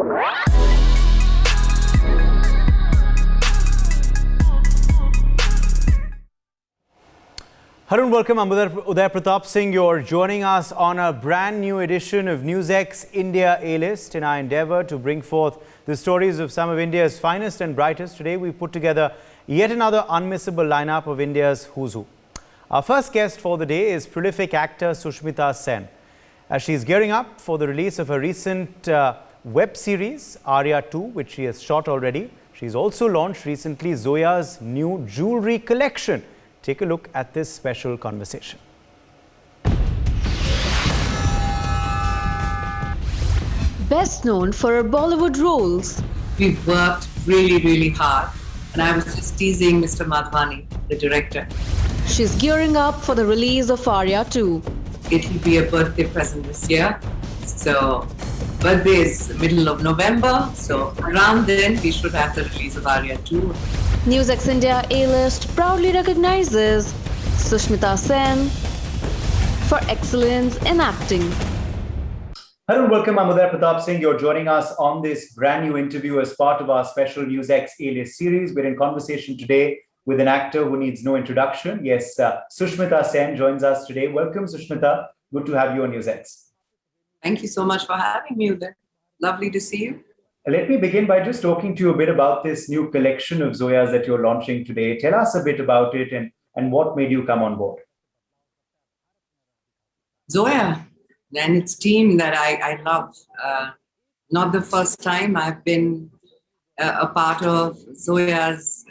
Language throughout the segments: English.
Harun, welcome. I'm Uday Pratap Singh. You're joining us on a brand new edition of NewsX India A-List in our endeavor to bring forth the stories of some of India's finest and brightest. Today, we've put together yet another unmissable lineup of India's who's who. Our first guest for the day is prolific actor Sushmita Sen. As she's gearing up for the release of her recent web series, Arya 2, which she has shot already. She's also launched recently Zoya's new jewelry collection. Take a look at this special conversation. Best known for her Bollywood roles. We've worked really hard, and I was just teasing Mr. Madhwani, the director. She's gearing up for the release of Arya 2. It will be a birthday present this year. So, birthday is middle of November, so around then we should have the release of Arya 2. NewsX India A-List proudly recognizes Sushmita Sen for excellence in acting. Hello and welcome. I'm Uday Pratap Singh. You're joining us on this brand new interview as part of our special NewsX A-List series. We're in conversation today with an actor who needs no introduction. Yes, Sushmita Sen joins us today. Welcome, Sushmita. Good to have you on NewsX. Thank you so much for having me, Uday. Lovely to see you. Let me begin by just talking to you a bit about this new collection of Zoyas that you're launching today. Tell us a bit about it and what made you come on board. Zoya and its team that I love. Not the first time I've been a part of Zoya's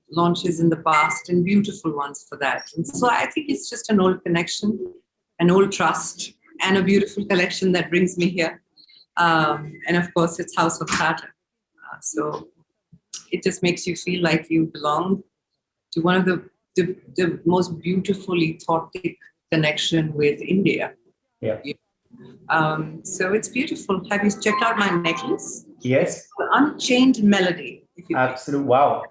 launches in the past, and beautiful ones for that. And so I think it's just an old connection, an old trust, and a beautiful collection that brings me here. And of course, it's House of Tata. So it just makes you feel like you belong to one of the most beautifully thoughtful connection with India. Yeah. So it's beautiful. Have you checked out my necklace? Yes. Unchained Melody. Absolutely. Wow.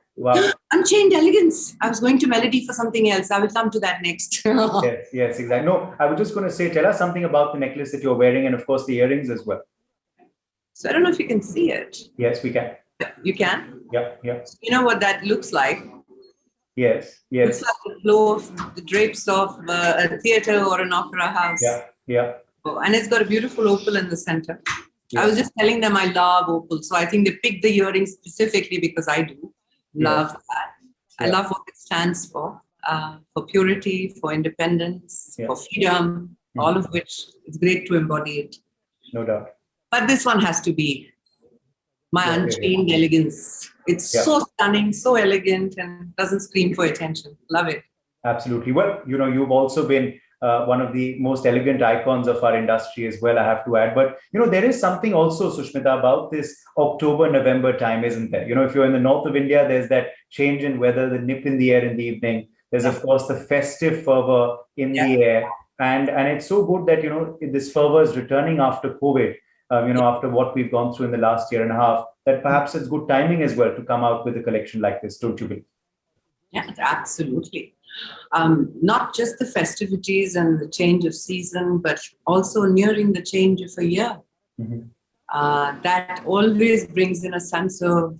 Unchained Elegance. I was going to Melody for something else. I will come to that next. Yes, exactly. No, I was just going to say, tell us something about the necklace that you're wearing and of course the earrings as well. So I don't know if you can see it. Yes, we can. You can? Yeah. You know what that looks like? Yes. It's like the flow of the drapes of a theater or an opera house. Yeah. And it's got a beautiful opal in the center. Yeah. I was just telling them I love opal. So I think they picked the earrings specifically because I do love that. I love what it stands for purity, for independence, for freedom, all of which it's great to embody it. No doubt. But this one has to be my unchained elegance. It's so stunning, so elegant, and doesn't scream for attention. Love it. Absolutely. Well, you've also been one of the most elegant icons of our industry as well, I have to add. But, there is something also, Sushmita, about this October-November time, isn't there? If you're in the north of India, there's that change in weather, the nip in the air in the evening. There's, of course, the festive fervor in the air. And it's so good that, this fervor is returning after COVID. After what we've gone through in the last year and a half, that perhaps it's good timing as well to come out with a collection like this, don't you believe? Yeah, absolutely. Not just the festivities and the change of season, but also nearing the change of a year. That always brings in a sense of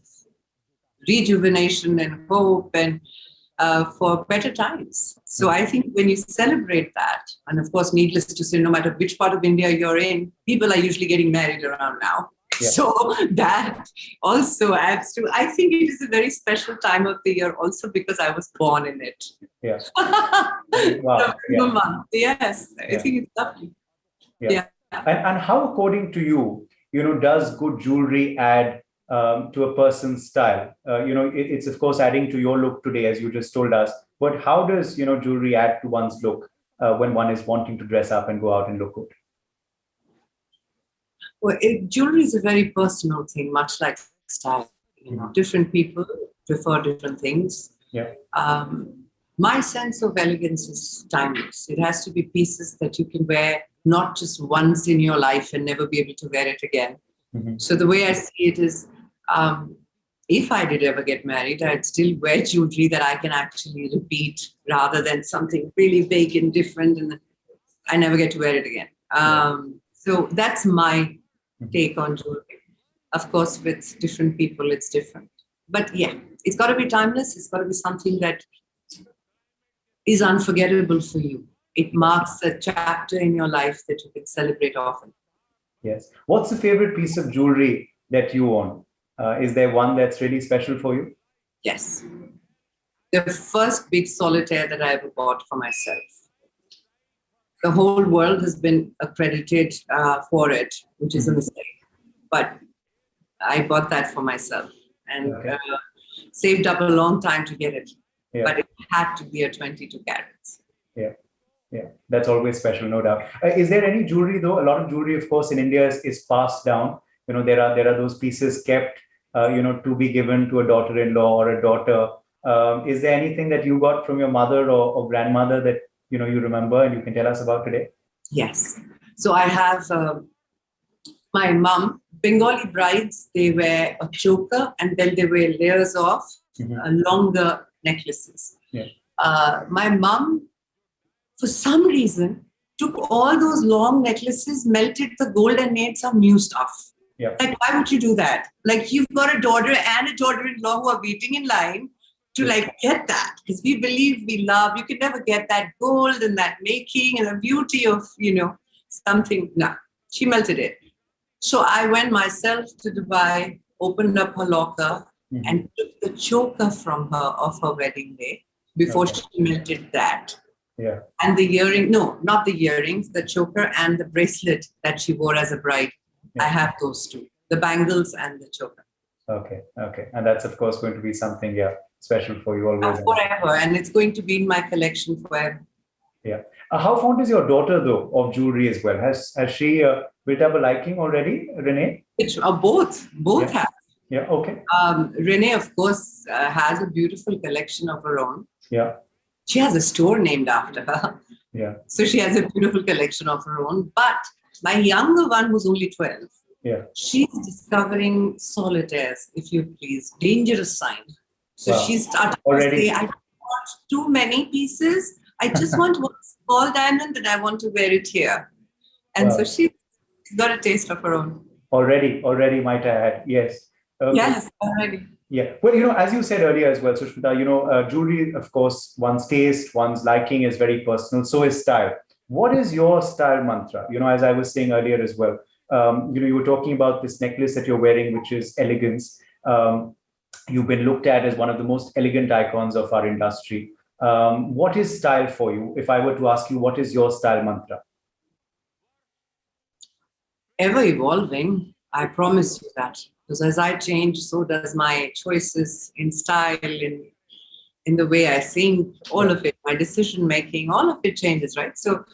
rejuvenation and hope and for better times. So I think when you celebrate that, and of course, needless to say, no matter which part of India you're in, people are usually getting married around now. Yeah. So that also adds to, I think it is a very special time of the year also because I was born in it. Yeah. Wow. The month. Yes. I think it's lovely. Yeah. And how, according to you, does good jewelry add to a person's style? It's of course adding to your look today, as you just told us. But how does jewelry add to one's look when one is wanting to dress up and go out and look good? Well, jewelry is a very personal thing, much like style. Different people prefer different things. Yeah. My sense of elegance is timeless. It has to be pieces that you can wear not just once in your life and never be able to wear it again. So the way I see it is, if I did ever get married, I'd still wear jewelry that I can actually repeat rather than something really big and different and I never get to wear it again. So that's my take on jewelry. Of course, with different people, it's different. But yeah, it's got to be timeless. It's got to be something that is unforgettable for you. It marks a chapter in your life that you can celebrate often. Yes. What's the favorite piece of jewelry that you own? Is there one that's really special for you? Yes. The first big solitaire that I ever bought for myself. The whole world has been accredited for it, which is a mistake. But I bought that for myself and saved up a long time to get it. Yeah. But it had to be a 22 carats. Yeah. Yeah, that's always special, no doubt. Is there any jewelry though? A lot of jewelry, of course, in India is passed down. You know, there are those pieces kept, to be given to a daughter-in-law or a daughter. Is there anything that you got from your mother or grandmother that you remember and you can tell us about today? Yes. So I have my mom. Bengali brides, they wear a choker and then they wear layers of longer necklaces. Yeah. My mom, for some reason, took all those long necklaces, melted the gold and made some new stuff. Yeah. Like, why would you do that? Like, you've got a daughter and a daughter-in-law who are waiting in line to get that. Because we believe, we love, you can never get that gold and that making and the beauty of, something. No, she melted it. So I went myself to Dubai, opened up her locker and took the choker from her of her wedding day before she melted that. Yeah. And the earring, no, not the earrings, the choker and the bracelet that she wore as a bride. Yeah. I have those two, the bangles and the choker. Okay. And that's, of course, going to be something, special for you always. Forever. And it's going to be in my collection forever. Yeah. How fond is your daughter, though, of jewelry as well? Has she built up a liking already, Renee? Both have. Yeah, okay. Renee, of course, has a beautiful collection of her own. Yeah. She has a store named after her. Yeah. So she has a beautiful collection of her own. But my younger one, who's only 12, she's discovering solitaires, if you please. Dangerous sign. So she started to say, I don't want too many pieces. I just want one small diamond and I want to wear it here. And so she's got a taste of her own. Already, might I add. Yes. Okay. Yes, already. Yeah. Well, as you said earlier as well, Sushmita, jewelry, of course, one's taste, one's liking is very personal. So is style. What is your style mantra? As I was saying earlier as well, you were talking about this necklace that you're wearing, which is elegance. You've been looked at as one of the most elegant icons of our industry. What is style for you? If I were to ask you, what is your style mantra? Ever evolving, I promise you that. Because as I change, so does my choices in style, in the way I think, all of it, my decision making, all of it changes, right? So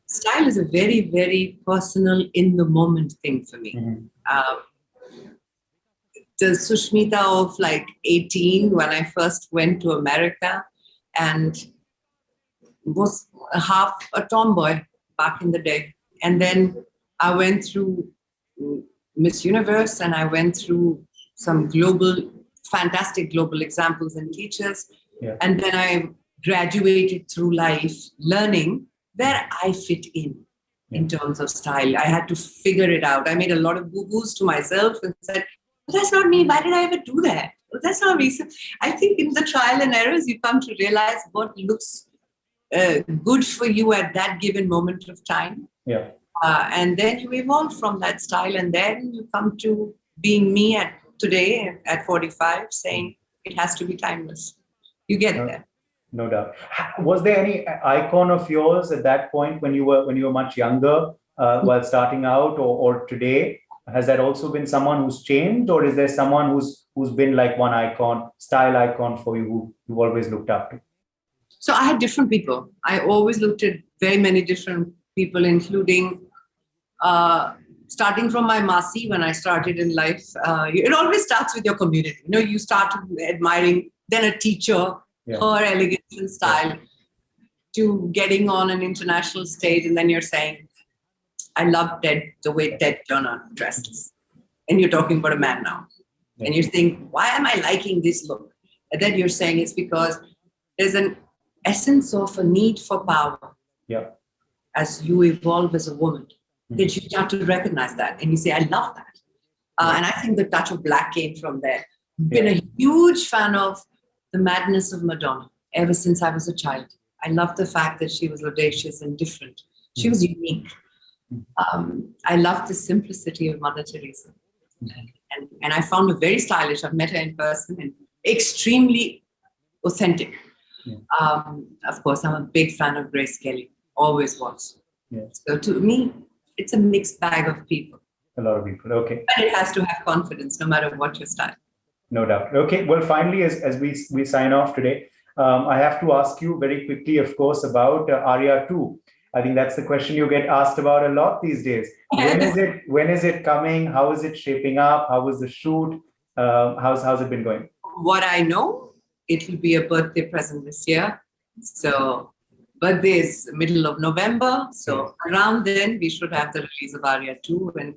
style is a very, very personal, in the moment thing for me. The Sushmita of 18, when I first went to America and was half a tomboy back in the day. And then I went through Miss Universe and I went through some fantastic global examples and teachers. Yeah. And then I graduated through life learning where I fit in terms of style. I had to figure it out. I made a lot of boo-boos to myself and said, that's not me. Why did I ever do that? Well, that's not me. So I think in the trial and errors, you come to realize what looks good for you at that given moment of time. Yeah. And then you evolve from that style, and then you come to being me today at 45, saying it has to be timeless. You get there. No doubt. Was there any icon of yours at that point when you were much younger, while starting out, or today? Has that also been someone who's changed, or is there someone who's been like one icon, style icon for you, who you've always looked up to? So I had different people. I always looked at very many different people, including starting from my Masi when I started in life. It always starts with your community. You start admiring, then a teacher, her elegance and style, to getting on an international stage, and then you're saying, I love the way Ted Turner dresses. And you're talking about a man now. Yeah. And you think, why am I liking this look? And then you're saying it's because there's an essence of a need for power. Yeah. As you evolve as a woman, that you start to recognize that. And you say, I love that. And I think the touch of black came from there. Been a huge fan of the madness of Madonna ever since I was a child. I love the fact that she was audacious and different. She was unique. I love the simplicity of Mother Teresa. And I found her very stylish. I've met her in person and extremely authentic. Of course, I'm a big fan of Grace Kelly. Always was. So to me, it's a mixed bag of people. A lot of people. Okay. But it has to have confidence no matter what your style. No doubt. Okay. Well, finally, as we sign off today, I have to ask you very quickly, of course, about Arya 2. I think that's the question you get asked about a lot these days. When is it coming? How is it shaping up? How was the shoot? How's it been going? What I know, it will be a birthday present this year. So birthday is middle of November. So around then we should have the release of Arya 2. And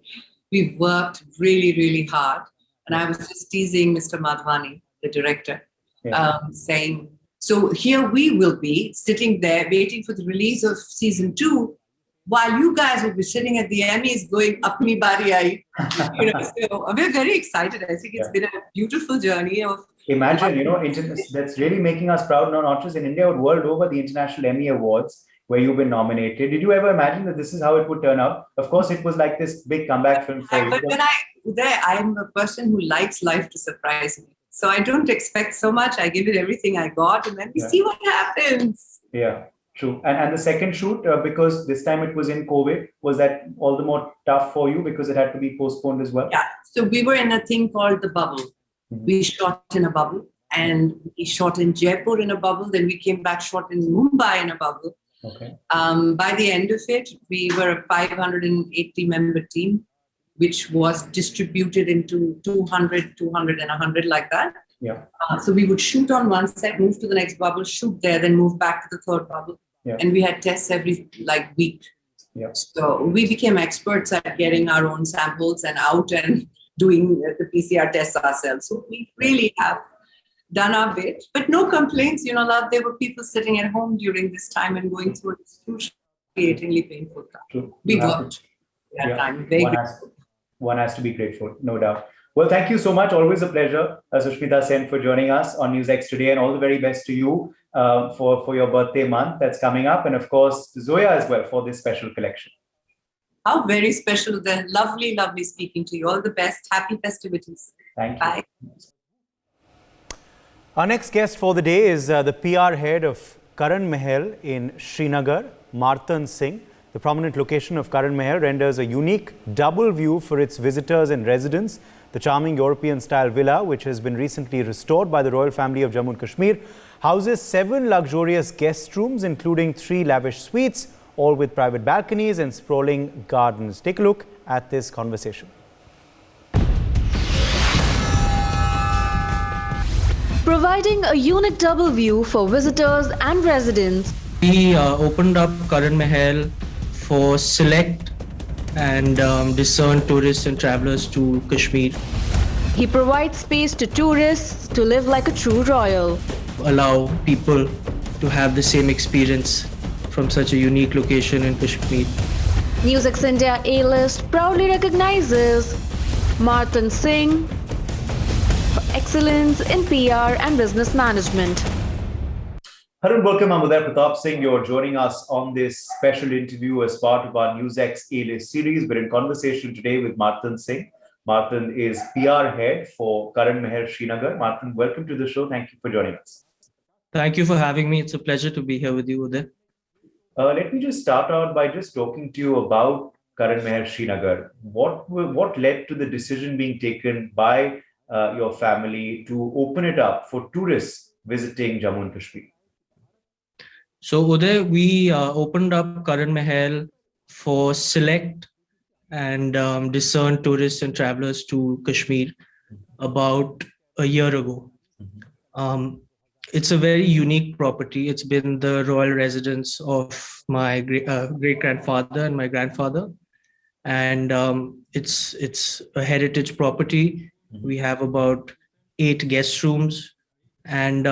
we've worked really, really hard. And I was just teasing Mr. Madhwani, the director, saying, so here we will be sitting there waiting for the release of season 2, while you guys will be sitting at the Emmys going, Apni bari aayi. So we're very excited. I think it's been a beautiful journey of. Imagine, that's really making us proud, not just in India, but world over, the International Emmy Awards, where you've been nominated. Did you ever imagine that this is how it would turn out? Of course, it was like this big comeback film for you. But when I'm a person who likes life to surprise me. So I don't expect so much. I give it everything I got, and then we see what happens. Yeah, true. And the second shoot, because this time it was in COVID, was that all the more tough for you because it had to be postponed as well? Yeah. So we were in a thing called the bubble. We shot in a bubble, and we shot in Jaipur in a bubble. Then we came back, shot in Mumbai in a bubble. Okay. By the end of it, we were a 580-member team, which was distributed into 200, 200, and 100 like that. Yeah. So we would shoot on one set, move to the next bubble, shoot there, then move back to the third bubble. Yeah. And we had tests every week. Yeah. So we became experts at getting our own samples and out and doing the PCR tests ourselves. So we really have done our bit, but no complaints. There were people sitting at home during this time and going through this excruciatingly painful time. True. We worked that time. Very grateful. One has to be grateful, no doubt. Well, thank you so much. Always a pleasure, Sushmita Sen, for joining us on NewsX today, and all the very best to you for your birthday month that's coming up, and of course to Zoya as well for this special collection. How very special. Then lovely, lovely speaking to you. All the best. Happy festivities. Thank you. Bye. Our next guest for the day is the PR head of Karan Mahal in Srinagar, Martan Singh. The prominent location of Karan Mahal renders a unique double view for its visitors and residents. The charming European-style villa, which has been recently restored by the royal family of Jammu and Kashmir, houses 7 luxurious guest rooms, including 3 lavish suites, all with private balconies and sprawling gardens. Take a look at this conversation. Providing a unique double view for visitors and residents. We opened up Karan Mahal for select and discerned tourists and travelers to Kashmir. He provides space to tourists to live like a true royal. Allow people to have the same experience from such a unique location in Kashmir. NewsX India A-List proudly recognizes Martan Singh for excellence in PR and business management. Hello and welcome. I'm Uday Pratap Singh. You're joining us on this special interview as part of our NewsX A-List series. We're in conversation today with Martan Singh. Martan is PR head for Karan Mahal Srinagar. Martan, welcome to the show. Thank you for joining us. Thank you for having me. It's a pleasure to be here with you, Uday. Let me just start out by just talking to you about Karan Mahal Srinagar. What led to the decision being taken by your family to open it up for tourists visiting Jammu and Kashmir? So, Uday, we opened up Karan Mahal for select and discerned tourists and travelers to Kashmir about a year ago. It's a very unique property. It's been the royal residence of my great-grandfather and my grandfather. And it's a heritage property. We have about 8 guest rooms. And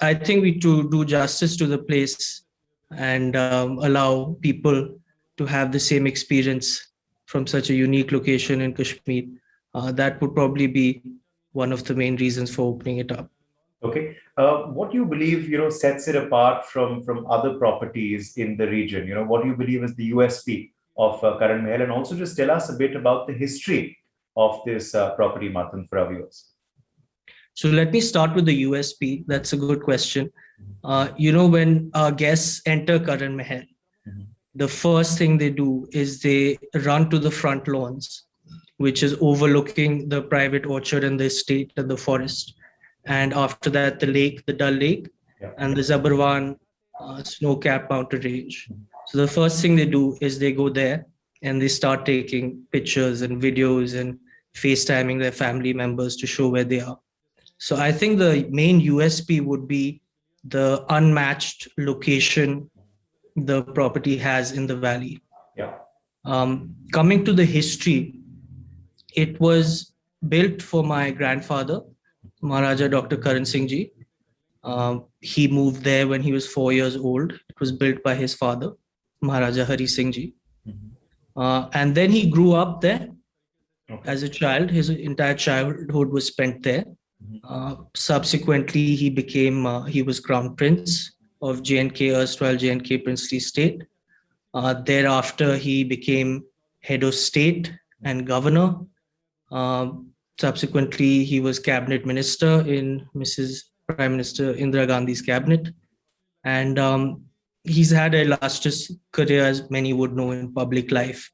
I think we to do justice to the place and allow people to have the same experience from such a unique location in Kashmir, that would probably be one of the main reasons for opening it up. Okay. What do you believe, sets it apart from other properties in the region? What do you believe is the USP of Karan Mahal? And also just tell us a bit about the history of this property, Matan, for our viewers. So let me start with the USP. That's a good question. When our guests enter Karan Mahal, the first thing they do is they run to the front lawns, which is overlooking the private orchard and the estate and the forest. And after that, the lake, the Dal Lake, and the Zabarwan snow-capped mountain range. So the first thing they do is they go there and they start taking pictures and videos and FaceTiming their family members to show where they are. So I think the main USP would be the unmatched location the property has in the valley. Yeah. Coming to the history, it was built for my grandfather, Maharaja Dr. Karan Singh Ji. He moved there when he was 4 years old. It was built by his father, Maharaja Hari Singh Ji. And then he grew up there as a child. His entire childhood was spent there. Subsequently, he was Crown Prince of J&K, erstwhile J&K Princely State. Thereafter, he became head of state and governor. Subsequently, he was cabinet minister in Mrs. Prime Minister Indira Gandhi's cabinet. And he's had an illustrious career, as many would know, in public life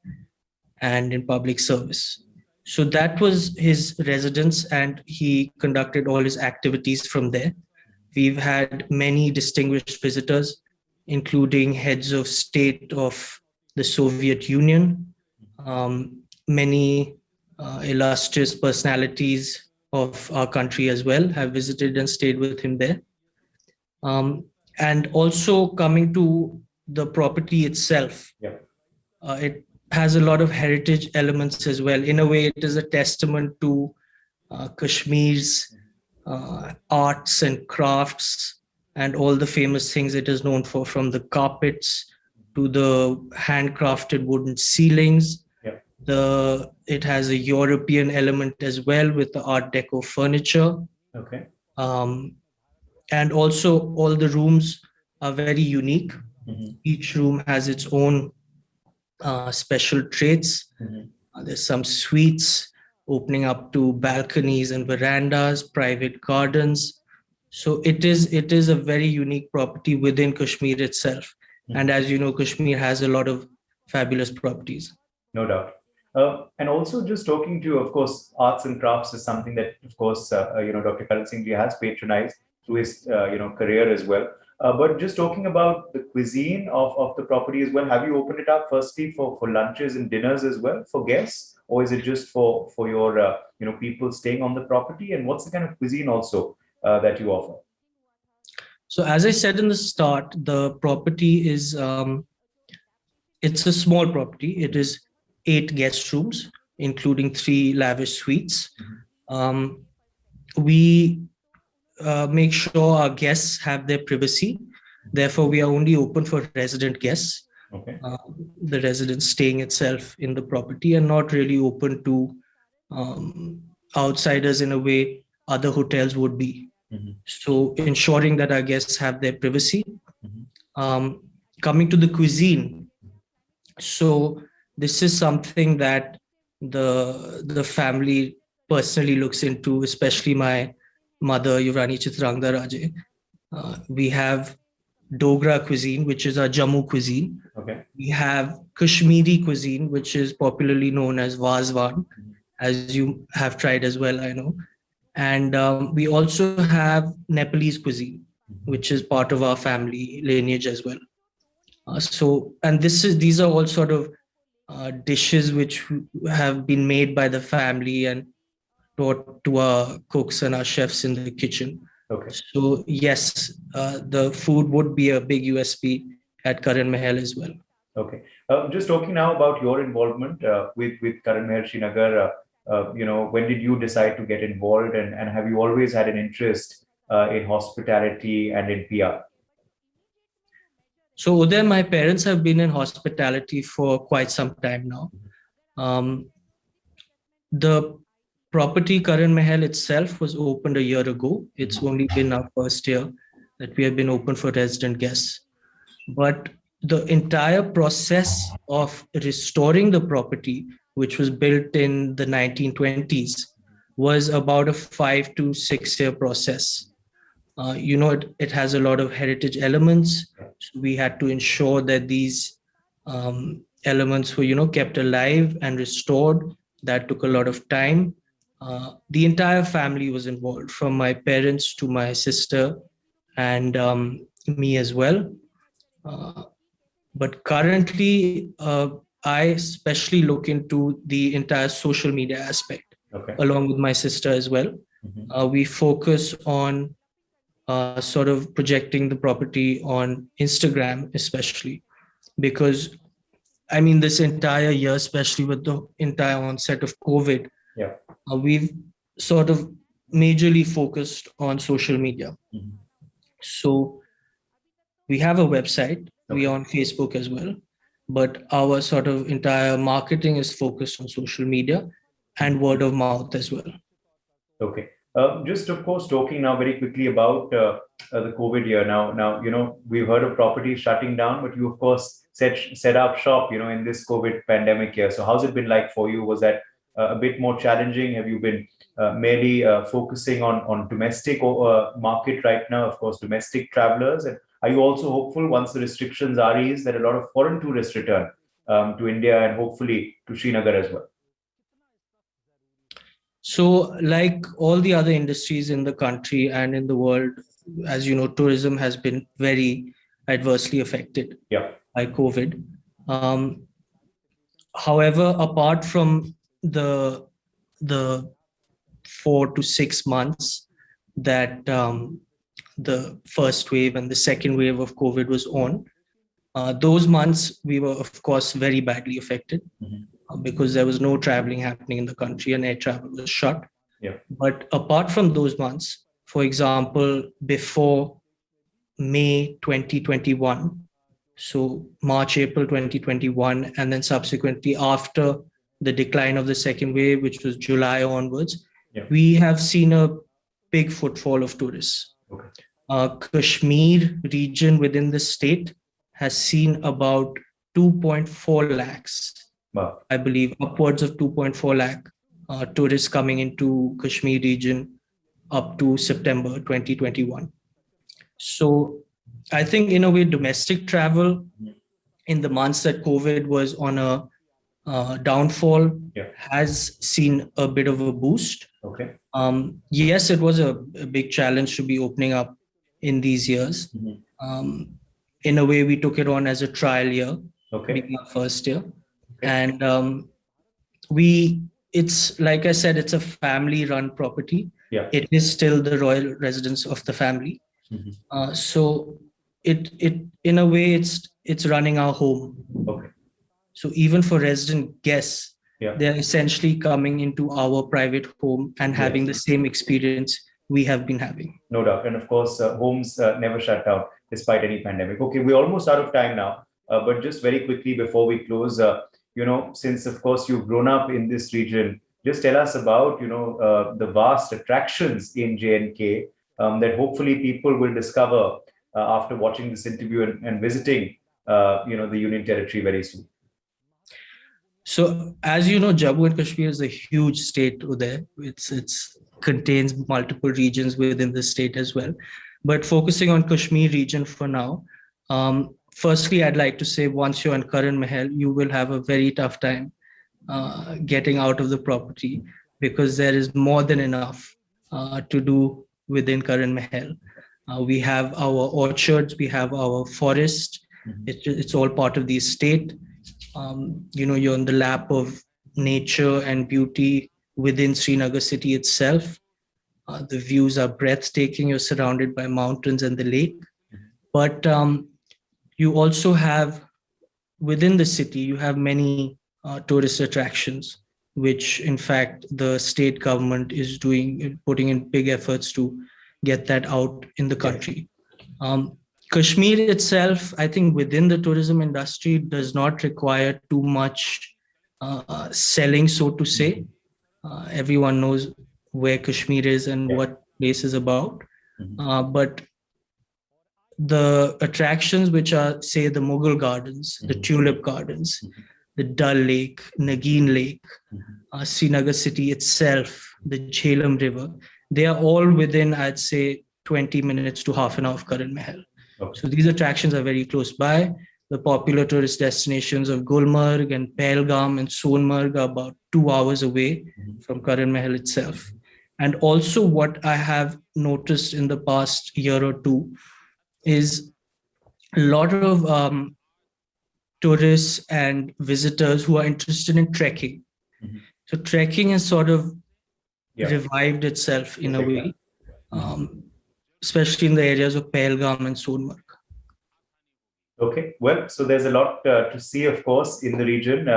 and in public service. So that was his residence, and he conducted all his activities from there. We've had many distinguished visitors, including heads of state of the Soviet Union, many illustrious personalities of our country as well have visited and stayed with him there. And also coming to the property itself, it has a lot of heritage elements as well. In a way, it is a testament to Kashmir's arts and crafts and all the famous things it is known for, from the carpets to the handcrafted wooden ceilings. It has a European element as well with the Art Deco furniture. Okay. And also all the rooms are very unique. Each room has its own special traits. There's some suites opening up to balconies and verandas, private gardens. So it is a very unique property within Kashmir itself. And as you know, Kashmir has a lot of fabulous properties. No doubt. And also just talking to, of course, arts and crafts is something that, of course, Dr. Karan Singh Ji has patronized through his, career as well. But just talking about the cuisine of the property as well, have you opened it up firstly for lunches and dinners as well for guests? Or is it just for your, people staying on the property? And what's the kind of cuisine also that you offer? So as I said in the start, the property is, it's a small property. It is 8 guest rooms, including 3 lavish suites. We make sure our guests have their privacy. Therefore, we are only open for resident guests. Okay. The residents staying itself in the property, and not really open to outsiders in a way other hotels would be. So ensuring that our guests have their privacy. Coming to the cuisine. So this is something that the family personally looks into, especially my mother, Yuvrani Chitrangda Raje. We have Dogra cuisine, which is our Jammu cuisine. Okay. We have Kashmiri cuisine, which is popularly known as Wazwan, as you have tried as well, I know. And we also have Nepalese cuisine, which is part of our family lineage as well. These are all sort of dishes which have been made by the family and taught to our cooks and our chefs in the kitchen. Okay. So yes, the food would be a big USP at Karan Mahal as well. Okay. Just talking now about your involvement with Karan Mahal Srinagar, when did you decide to get involved, and have you always had an interest in hospitality and in PR? So Uday, my parents have been in hospitality for quite some time now. The property Karan Mahal itself was opened a year ago. It's only been our first year that we have been open for resident guests. But the entire process of restoring the property, which was built in the 1920s, was about a 5 to 6 year process. It has a lot of heritage elements. So we had to ensure that these elements were, kept alive and restored. That took a lot of time. The entire family was involved, from my parents to my sister and me as well. But currently, I especially look into the entire social media aspect, along with my sister as well. We focus on sort of projecting the property on Instagram, especially because, I mean, this entire year, especially with the entire onset of COVID, we've sort of majorly focused on social media. So we have a website, we are on Facebook as well, but our sort of entire marketing is focused on social media and word of mouth as well. Okay. Just of course, talking now very quickly about the COVID year. Now, we've heard of properties shutting down, but you of course set up shop, in this COVID pandemic year. So how's it been like for you? Was that a bit more challenging? Have you been merely focusing on domestic market right now? Of course, domestic travelers. And are you also hopeful once the restrictions are eased that a lot of foreign tourists return to India and hopefully to Srinagar as well? So, like all the other industries in the country and in the world, as you know, tourism has been very adversely affected by COVID. However, apart from the 4 to 6 months that the first wave and the second wave of COVID was on, those months we were, of course, very badly affected. Because there was no traveling happening in the country and air travel was shut. But apart from those months, for example, before May 2021, so March, April 2021, and then subsequently after the decline of the second wave, which was July onwards, we have seen a big footfall of tourists. Kashmir region within the state has seen about 2.4 lakhs. I believe upwards of 2.4 lakh tourists coming into Kashmir region up to September 2021. So I think in a way, domestic travel in the months that COVID was on a downfall has seen a bit of a boost. Yes, it was a big challenge to be opening up in these years. In a way, we took it on as a trial year, being our first year. And it's like I said, it's a family-run property. It is still the royal residence of the family. So it in a way, it's running our home. So even for resident guests, they're essentially coming into our private home and having the same experience we have been having. No doubt. And of course, homes never shut down despite any pandemic. Okay, we're almost out of time now. But just very quickly before we close, since of course you've grown up in this region, just tell us about, the vast attractions in J&K that hopefully people will discover after watching this interview and visiting, the Union Territory very soon. So, as you know, Jammu and Kashmir is a huge state there. It's contains multiple regions within the state as well. But focusing on Kashmir region for now, firstly, I'd like to say once you're in Karan Mahal, you will have a very tough time getting out of the property because there is more than enough to do within Karan Mahal. We have our orchards, we have our forest. It's all part of the estate. You're in the lap of nature and beauty within Srinagar city itself. The views are breathtaking. You're surrounded by mountains and the lake. But you also have, within the city, you have many tourist attractions, which in fact the state government is putting in big efforts to get that out in the country. Kashmir itself, I think within the tourism industry, does not require too much selling, so to say. Everyone knows where Kashmir is and what place is about. But the attractions, which are, say, the Mughal gardens, the tulip gardens, the Dal Lake, Nagin Lake, Srinagar city itself, the Jhelum River, they are all within, I'd say, 20 minutes to half an hour of Karan Mahal. So these attractions are very close by. The popular tourist destinations of Gulmarg and Pahalgam and Sonmarg are about 2 hours away from Karan Mahal itself. And also what I have noticed in the past year or two is a lot of tourists and visitors who are interested in trekking. So trekking has sort of revived itself in a way, especially in the areas of Pahalgam and Sonmarg. Okay, well, so there's a lot to see, of course, in the region.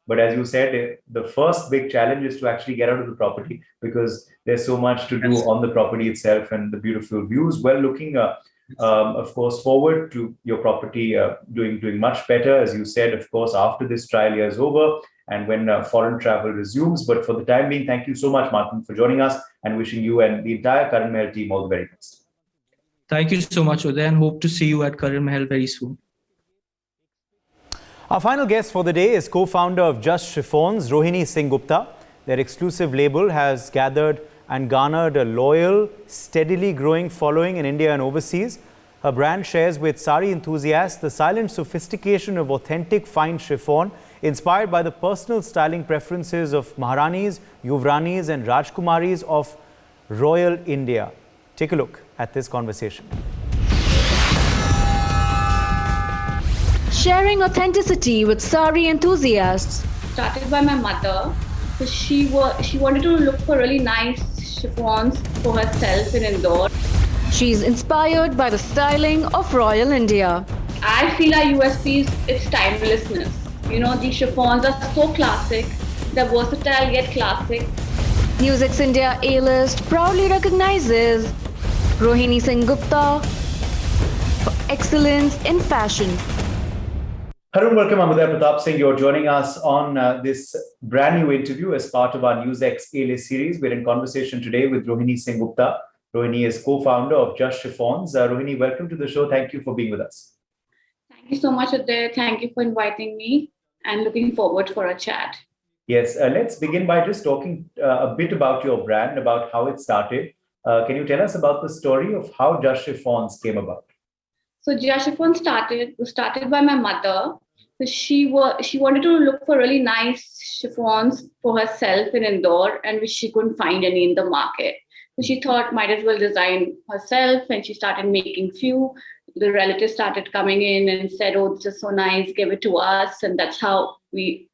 But as you said, the first big challenge is to actually get out of the property, because there's so much to do on the property itself and the beautiful views. Well, looking, of course, forward to your property doing much better, as you said, of course, after this trial year is over and when foreign travel resumes. But for the time being, thank you so much, Martin, for joining us, and wishing you and the entire Karan Mahal team all the very best. Thank you so much, Uday, and hope to see you at Karan Mahal very soon. Our final guest for the day is co-founder of Just Chiffons, Rohini Singh Gupta. Their exclusive label has gathered and garnered a loyal, steadily growing following in India and overseas. Her brand shares with SAREE enthusiasts the silent sophistication of authentic fine chiffon, inspired by the personal styling preferences of Maharanis, Yuvranis and Rajkumaris of Royal India. Take a look at this conversation. Sharing authenticity with SAREE enthusiasts. Started by my mother, because she wanted to look for really nice chiffons for herself in Indore. She's inspired by the styling of Royal India. I feel our USP is its timelessness. You know, these chiffons are so classic, they're versatile yet classic. NewsX India A-list proudly recognizes Rohini Singh Gupta for excellence in fashion. Hello, welcome. I'm Uday Pratap Singh. You're joining us on this brand new interview as part of our NewsX A-list series. We're in conversation today with Rohini Singh Gupta. Rohini is co-founder of Just Chiffons. Rohini, welcome to the show. Thank you for being with us. Thank you so much, Uday. Thank you for inviting me and looking forward for a chat. Yes, let's begin by just talking a bit about your brand, about how it started. Can you tell us about the story of how Just Chiffons came about? So Just Chiffons was started by my mother. So she wanted to look for really nice chiffons for herself in Indore, and which she couldn't find any in the market. So she thought might as well design herself, and she started making few. The relatives started coming in and said, "Oh, this is so nice, give it to us." And that's how we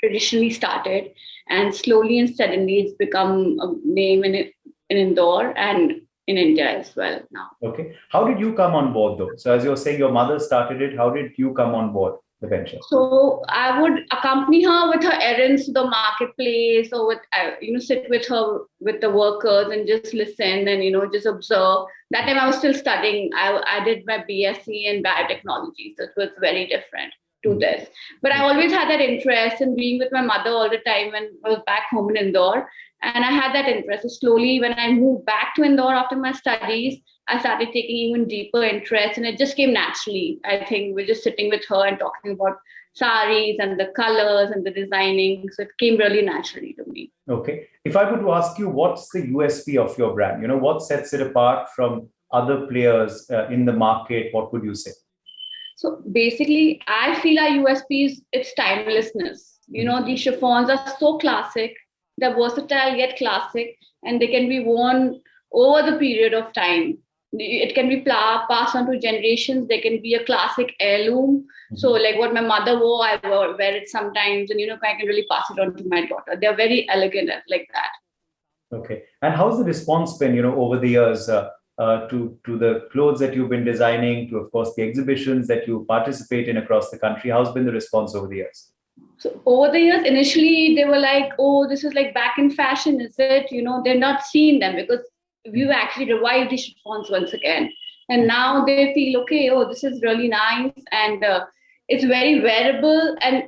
traditionally started. And slowly and steadily, it's become a name in Indore and in India as well now. Okay. How did you come on board though? So as you're saying, your mother started it. How did you come on board the venture? So I would accompany her with her errands to the marketplace, or with sit with her with the workers and just listen and just observe. That time I was still studying. I did my BSc in biotechnology, so it was very different to this. But I always had that interest in being with my mother all the time when I was back home in Indore. And I had that interest. So slowly, when I moved back to Indore after my studies, I started taking even deeper interest, and it just came naturally. I think we're just sitting with her and talking about sarees and the colors and the designing. So it came really naturally to me. Okay. If I were to ask you, what's the USP of your brand? What sets it apart from other players in the market? What would you say? So basically, I feel our USP is its timelessness. These chiffons are so classic. They're versatile yet classic, and they can be worn over the period of time. It can be passed on to generations. They can be a classic heirloom. Mm-hmm. So like what my mother wore, I wear it sometimes, and I can really pass it on to my daughter. They're very elegant like that. Okay. And how's the response been, over the years to the clothes that you've been designing, to, of course, the exhibitions that you participate in across the country? How's been the response over the years? So over the years, initially they were like, "Oh, this is like back in fashion, is it?" They're not seeing them because we've actually revived these chiffons once again. And now they feel, okay, oh, this is really nice. And it's very wearable. And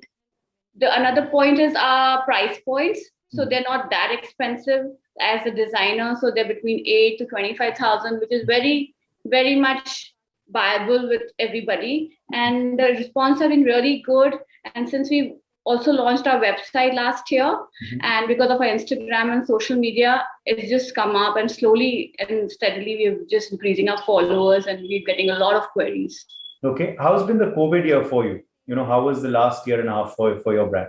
The another point is our price points. So they're not that expensive as a designer. So they're between 8 to 25,000, which is very, very much viable with everybody. And the response has been really good. And since we also launched our website last year, and because of our Instagram and social media, it's just come up, and slowly and steadily we're just increasing our followers and we're getting a lot of queries. Okay. How's been the COVID year for you? How was the last year and a half for your brand?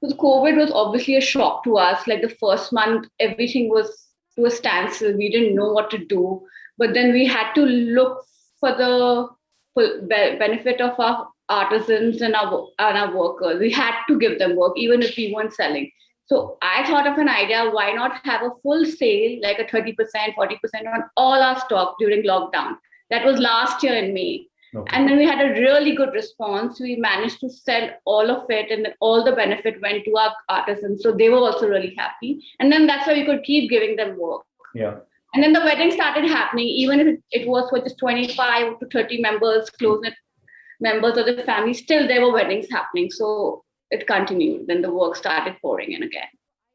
So COVID was obviously a shock to us. Like the first month, everything was to a standstill. We didn't know what to do. But then we had to look for the benefit of our artisans and our workers. We had to give them work, even if we weren't selling. So I thought of an idea, why not have a full sale, like a 30%, 40% on all our stock during lockdown. That was last year in May. Okay. And then we had a really good response. We managed to sell all of it, and all the benefit went to our artisans. So they were also really happy. And then that's why we could keep giving them work. Yeah. And then the wedding started happening, even if it was for just 25 to 30 members, close-knit members of the family, still there were weddings happening. So it continued. Then the work started pouring in again.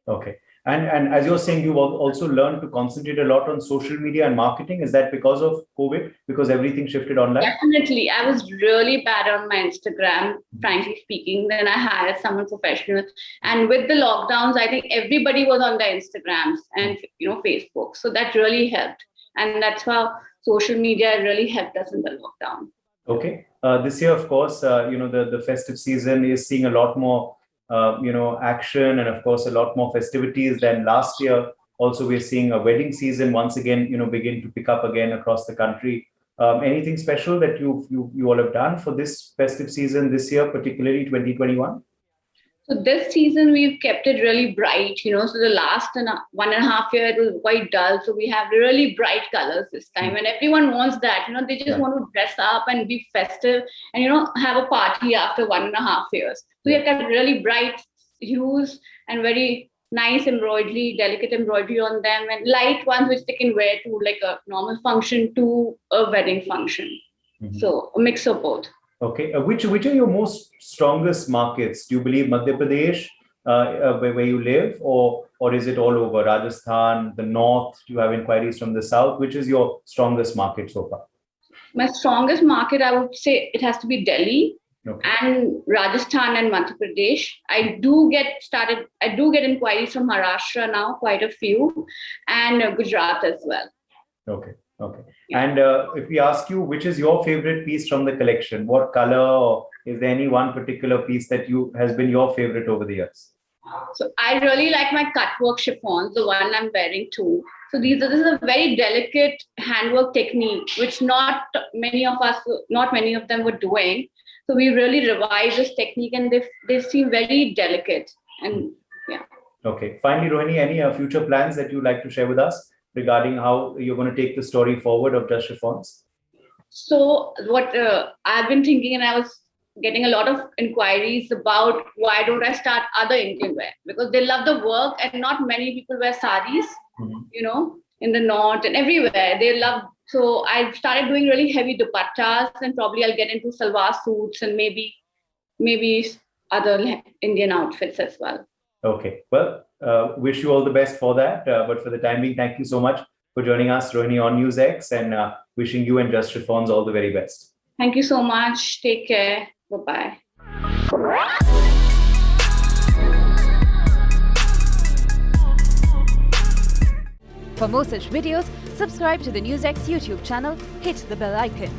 Okay. And as you're saying, you've also learned to concentrate a lot on social media and marketing. Is that because of COVID? Because everything shifted online? Definitely. I was really bad on my Instagram, frankly speaking. Then I hired someone professional. And with the lockdowns, I think everybody was on their Instagrams and Facebook. So that really helped. And that's how social media really helped us in the lockdown. Okay. This year, of course, the festive season is seeing a lot more action, and of course a lot more festivities than last year. Also, we're seeing a wedding season once again, begin to pick up again across the country. Anything special that you all have done for this festive season this year, particularly 2021? So this season we've kept it really bright, so the last 1.5 years it was quite dull. So we have really bright colors this time, and everyone wants that. They just want to dress up and be festive and have a party after 1.5 years. So we have kept really bright hues and very nice embroidery, delicate embroidery on them, and light ones which they can wear to like a normal function to a wedding function. So a mix of both. Okay, which are your most strongest markets? Do you believe Madhya Pradesh, where you live, or is it all over? Rajasthan, the north? Do you have inquiries from the south? Which is your strongest market so far? My strongest market, I would say, it has to be Delhi. Okay. And Rajasthan and Madhya Pradesh. I do get inquiries from Maharashtra now, quite a few, and Gujarat as well. Okay. Yeah. And if we ask you, which is your favorite piece from the collection? What color, or is there any one particular piece that has been your favorite over the years? So I really like my cutwork chiffons, the one I'm wearing too. So this is a very delicate handwork technique, which not many of them were doing. So we really revised this technique, and they seem very delicate. And yeah. Okay. Finally, Rohini, any future plans that you'd like to share with us regarding how you're going to take the story forward of Just Chiffons? So what I've been thinking, and I was getting a lot of inquiries about why don't I start other Indian wear, because they love the work, and not many people wear sarees, in the north and everywhere. They love. So I started doing really heavy dupattas, and probably I'll get into salwar suits and maybe other Indian outfits as well. Okay. Well, wish you all the best for that. But for the time being, thank you so much for joining us, Rohini, on NewsX, and wishing you and Just Chiffons all the very best. Thank you so much. Take care. Bye-bye. For more such videos, subscribe to the NewsX YouTube channel, hit the bell icon.